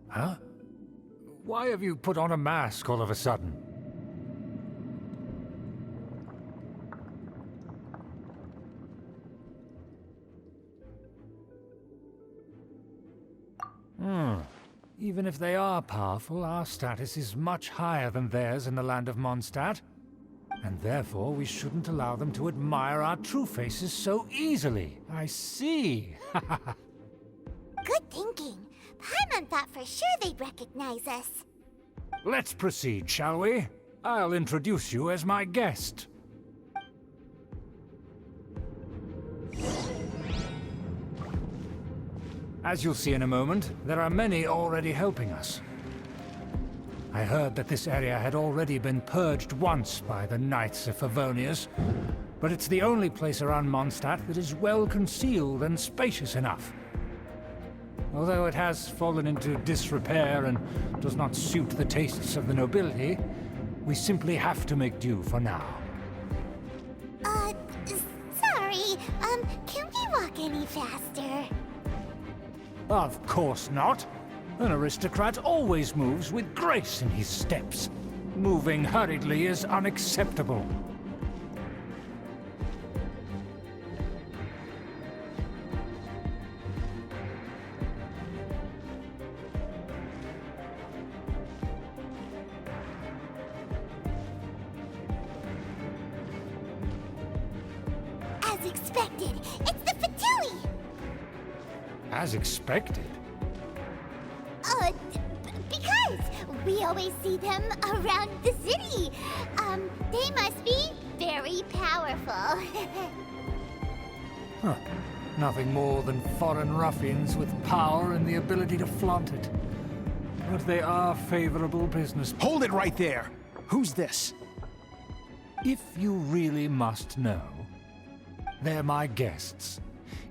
Huh? Why have you put on a mask all of a sudden? Even if they are powerful, our status is much higher than theirs in the land of Mondstadt. And therefore, we shouldn't allow them to admire our true faces so easily. I see. Good thinking. Paimon thought for sure they'd recognize us. Let's proceed, shall we? I'll introduce you as my guest. As you'll see in a moment, there are many already helping us. I heard that this area had already been purged once by the Knights of Favonius, but it's the only place around Mondstadt that is well concealed and spacious enough. Although it has fallen into disrepair and does not suit the tastes of the nobility, we simply have to make do for now. Sorry, can we walk any faster? Of course not. An aristocrat always moves with grace in his steps. Moving hurriedly is unacceptable. As expected, it's the Fatui! As expected. Because we always see them around the city. They must be very powerful. Huh. Nothing more than foreign ruffians with power and the ability to flaunt it. But they are favorable business. Hold it right there! Who's this? If you really must know, they're my guests.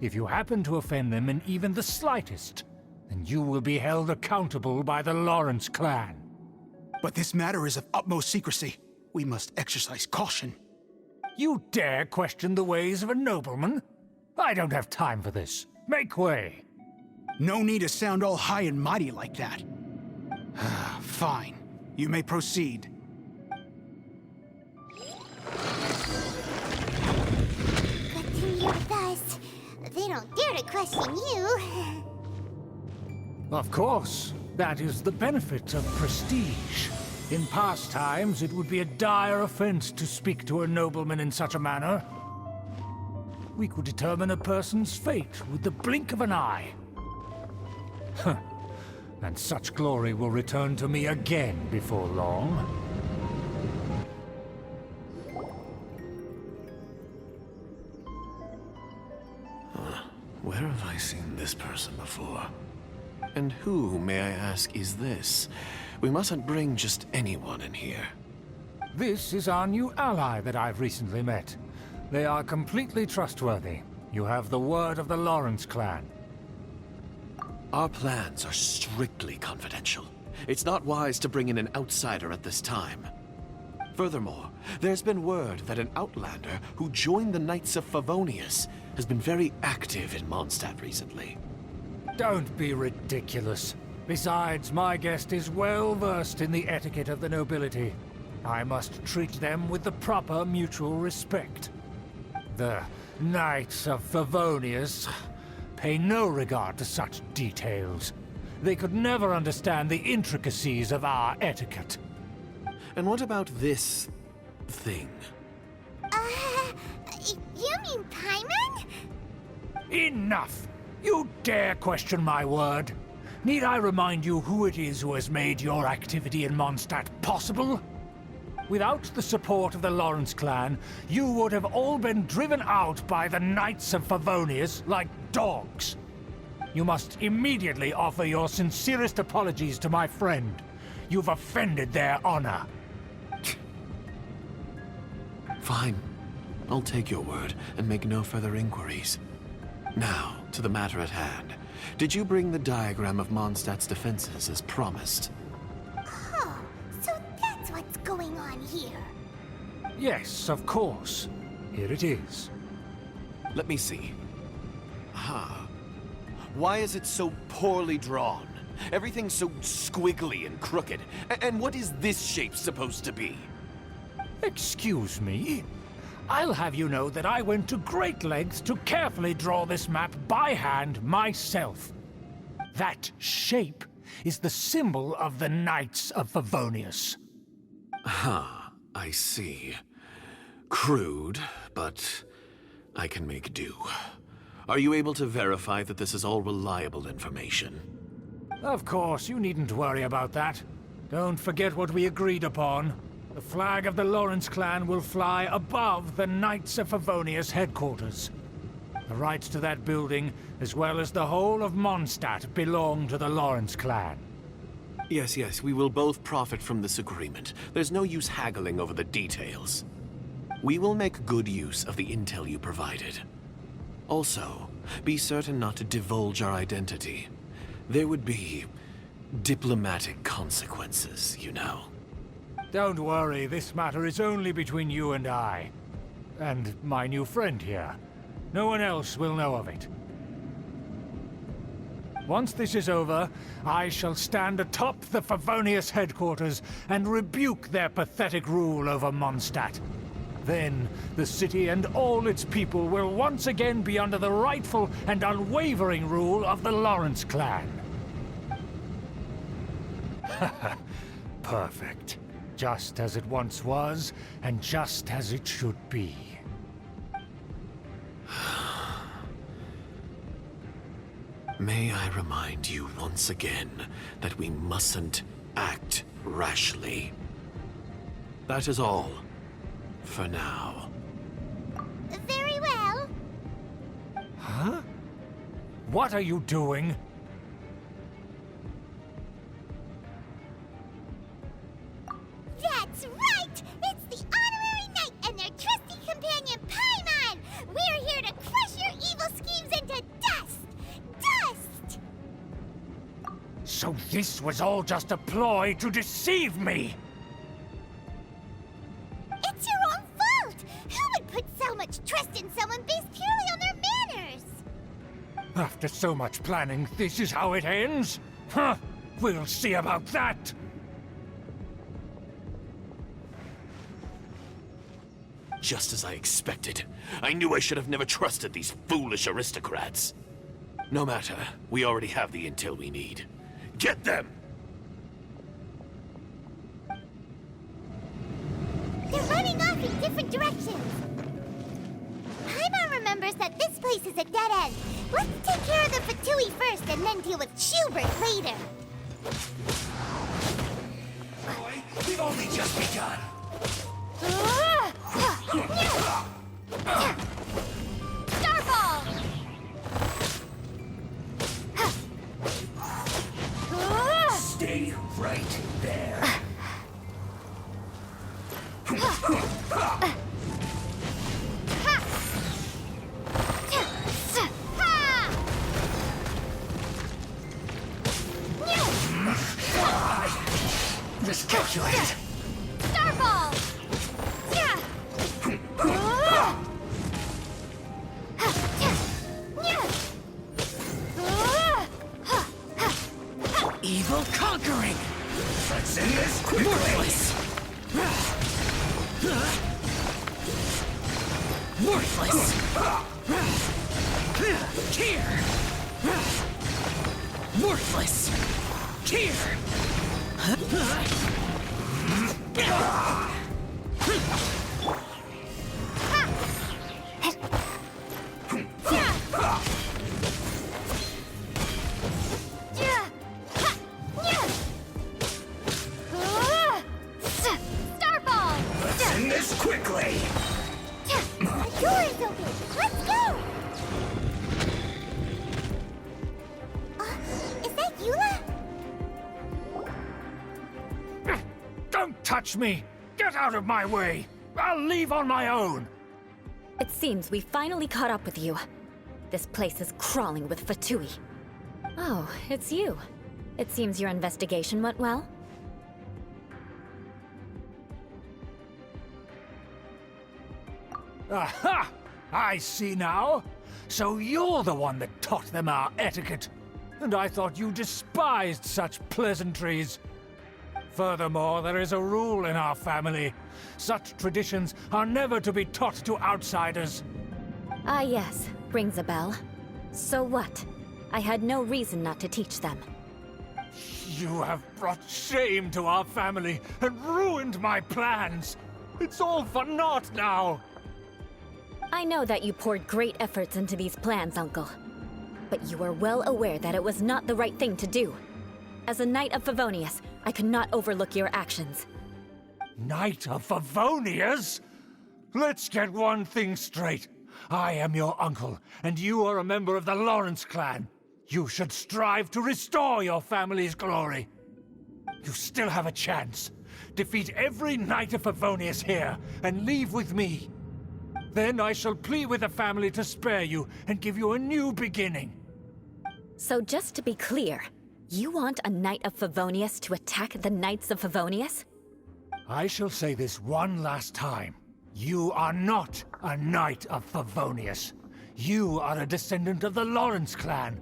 If you happen to offend them in even the slightest, then you will be held accountable by the Lawrence clan. But this matter is of utmost secrecy. We must exercise caution. You dare question the ways of a nobleman? I don't have time for this. Make way. No need to sound all high and mighty like that. Fine. You may proceed. Good thing you're with us. They don't dare to question you. Of course. That is the benefit of prestige. In past times, it would be a dire offense to speak to a nobleman in such a manner. We could determine a person's fate with the blink of an eye. Huh. And such glory will return to me again before long. Where have I seen this person before? And who, may I ask, is this? We mustn't bring just anyone in here. This is our new ally that I've recently met. They are completely trustworthy. You have the word of the Lawrence clan. Our plans are strictly confidential. It's not wise to bring in an outsider at this time. Furthermore, there's been word that an outlander who joined the Knights of Favonius has been very active in Mondstadt recently. Don't be ridiculous. Besides, my guest is well versed in the etiquette of the nobility. I must treat them with the proper mutual respect. The Knights of Favonius pay no regard to such details. They could never understand the intricacies of our etiquette. And what about this thing? You mean Paimon? Enough! You dare question my word? Need I remind you who it is who has made your activity in Mondstadt possible? Without the support of the Lawrence clan, you would have all been driven out by the Knights of Favonius like dogs. You must immediately offer your sincerest apologies to my friend. You've offended their honor. Fine. I'll take your word and make no further inquiries. Now, to the matter at hand. Did you bring the diagram of Mondstadt's defenses as promised? Oh, so that's what's going on here. Yes, of course. Here it is. Let me see. Why is it so poorly drawn? Everything's so squiggly and crooked. And what is this shape supposed to be? Excuse me? I'll have you know that I went to great lengths to carefully draw this map by hand myself. That shape is the symbol of the Knights of Favonius. I see. Crude, but I can make do. Are you able to verify that this is all reliable information? Of course, you needn't worry about that. Don't forget what we agreed upon. The flag of the Lawrence clan will fly above the Knights of Favonius headquarters. The rights to that building, as well as the whole of Mondstadt, belong to the Lawrence clan. Yes, we will both profit from this agreement. There's no use haggling over the details. We will make good use of the intel you provided. Also, be certain not to divulge our identity. There would be diplomatic consequences, you know. Don't worry, this matter is only between you and I. And my new friend here. No one else will know of it. Once this is over, I shall stand atop the Favonius headquarters and rebuke their pathetic rule over Mondstadt. Then, the city and all its people will once again be under the rightful and unwavering rule of the Lawrence clan. Perfect. Just as it once was, and just as it should be. May I remind you once again that we mustn't act rashly. That is all. For now. Very well. Huh? What are you doing? That's right! It's the Honorary Knight and their trusty companion, Paimon! We're here to crush your evil schemes into dust! Dust! So this was all just a ploy to deceive me! It's your own fault! Who would put so much trust in someone based purely on their manners? After so much planning, this is how it ends? Huh! We'll see about that! Just as I expected. I knew I should have never trusted these foolish aristocrats. No matter, we already have the intel we need. Get them! They're running off in different directions. Paimon remembers that this place is a dead end. Let's take care of the Fatui first and then deal with Schubert later. Boy, we've only just begun! Starball! Stay right there. Miscalculate. Starball! Evil conquering! Let's end this quickly! Worthless! Worthless! Here! Worthless! Here! Starball! Let's end this quickly! The door is open! Let's go! Is that Eula? Don't touch me! Get out of my way! I'll leave on my own! It seems we finally caught up with you. This place is crawling with Fatui. Oh, it's you. It seems your investigation went well. Aha! I see now. So you're the one that taught them our etiquette. and I thought you despised such pleasantries. Furthermore, there is a rule in our family. Such traditions are never to be taught to outsiders. Ah yes, rings a bell. So what? I had no reason not to teach them. You have brought shame to our family and ruined my plans. It's all for naught now. I know that you poured great efforts into these plans, Uncle. But you are well aware that it was not the right thing to do. As a Knight of Favonius, I could not overlook your actions. Knight of Favonius? Let's get one thing straight. I am your uncle, and you are a member of the Lawrence clan. You should strive to restore your family's glory. You still have a chance. Defeat every Knight of Favonius here, and leave with me. Then I shall plead with the family to spare you and give you a new beginning. So just to be clear, you want a Knight of Favonius to attack the Knights of Favonius? I shall say this one last time. You are not a Knight of Favonius. You are a descendant of the Lawrence clan.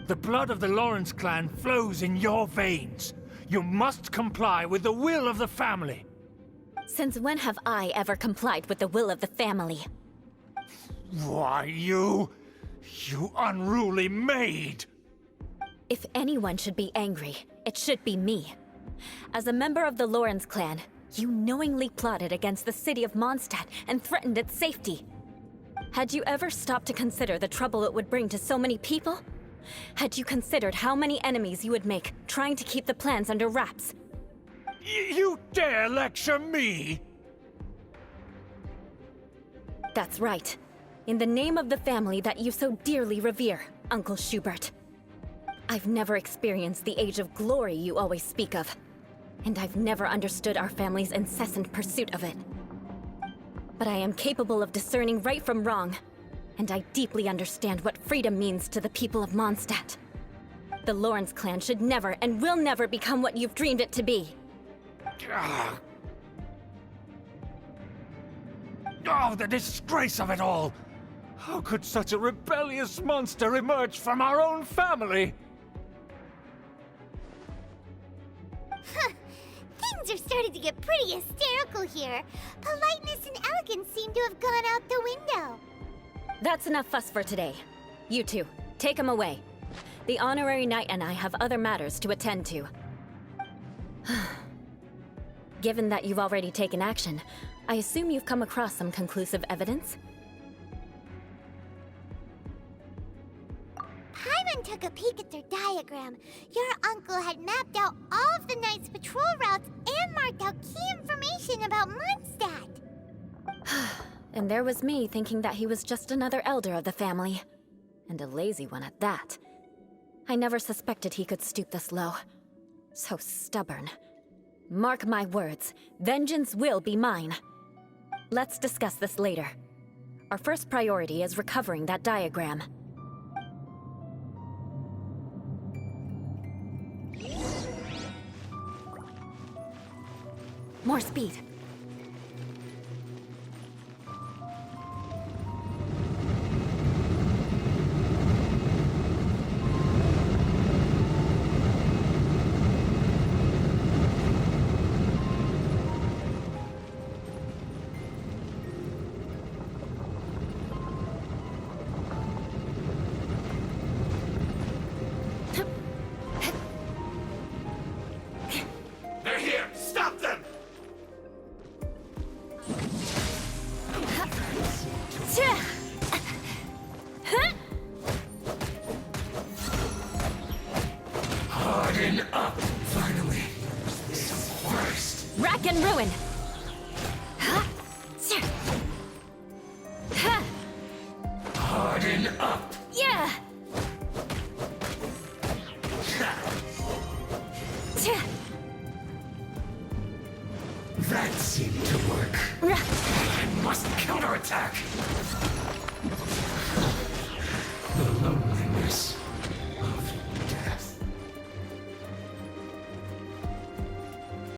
The blood of the Lawrence clan flows in your veins. You must comply with the will of the family. Since when have I ever complied with the will of the family? Why, you unruly maid! If anyone should be angry, it should be me. As a member of the Lawrence clan, you knowingly plotted against the city of Mondstadt and threatened its safety. Had you ever stopped to consider the trouble it would bring to so many people? Had you considered how many enemies you would make trying to keep the plans under wraps? You dare lecture me? That's right. In the name of the family that you so dearly revere, Uncle Schubert. I've never experienced the age of glory you always speak of. And I've never understood our family's incessant pursuit of it. But I am capable of discerning right from wrong, and I deeply understand what freedom means to the people of Mondstadt. The Lawrence clan should never and will never become what you've dreamed it to be. Oh, the disgrace of it all! How could such a rebellious monster emerge from our own family? Things are starting to get pretty hysterical here. Politeness and elegance seem to have gone out the window. That's enough fuss for today. You two, take him away. The honorary knight and I have other matters to attend to. Given that you've already taken action, I assume you've come across some conclusive evidence? Paimon took a peek at their diagram. Your uncle had mapped out all of the Knight's patrol routes and marked out key information about Mondstadt. And there was me thinking that he was just another elder of the family. And a lazy one at that. I never suspected he could stoop this low. So stubborn. Mark my words, vengeance will be mine. Let's discuss this later. Our first priority is recovering that diagram. More speed. They're here! Stop them! Harden up, finally. Some worst. Rack and ruin! Harden up. Yeah! That seemed to work. I must counterattack.